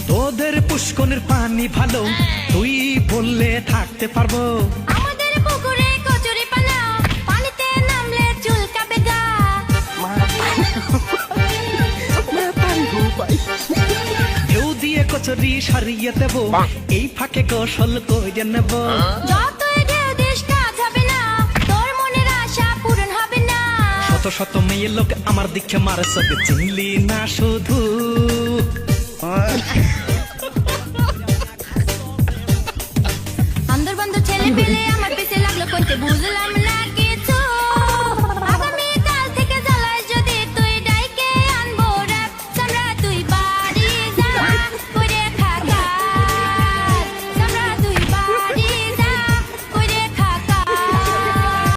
তোদের পুষ্কনের পানি ভালো, তুই বললে থাকতে পারবো। আমাদের পুকুরে কচুরি পানা, পানিতে নামলে চুলকাবে গা। ঢেউ দিয়ে কচুরি সারিয়ে দেব, এই ফাঁকে কৌশল করে নেব। যতই ঢেউ দিস কাজ হবে না, তোর মনের আশা পূরণ হবে না। শত শত মেয়ে লোক আমার দিকে মারে চোখে, চিনলি না শুধু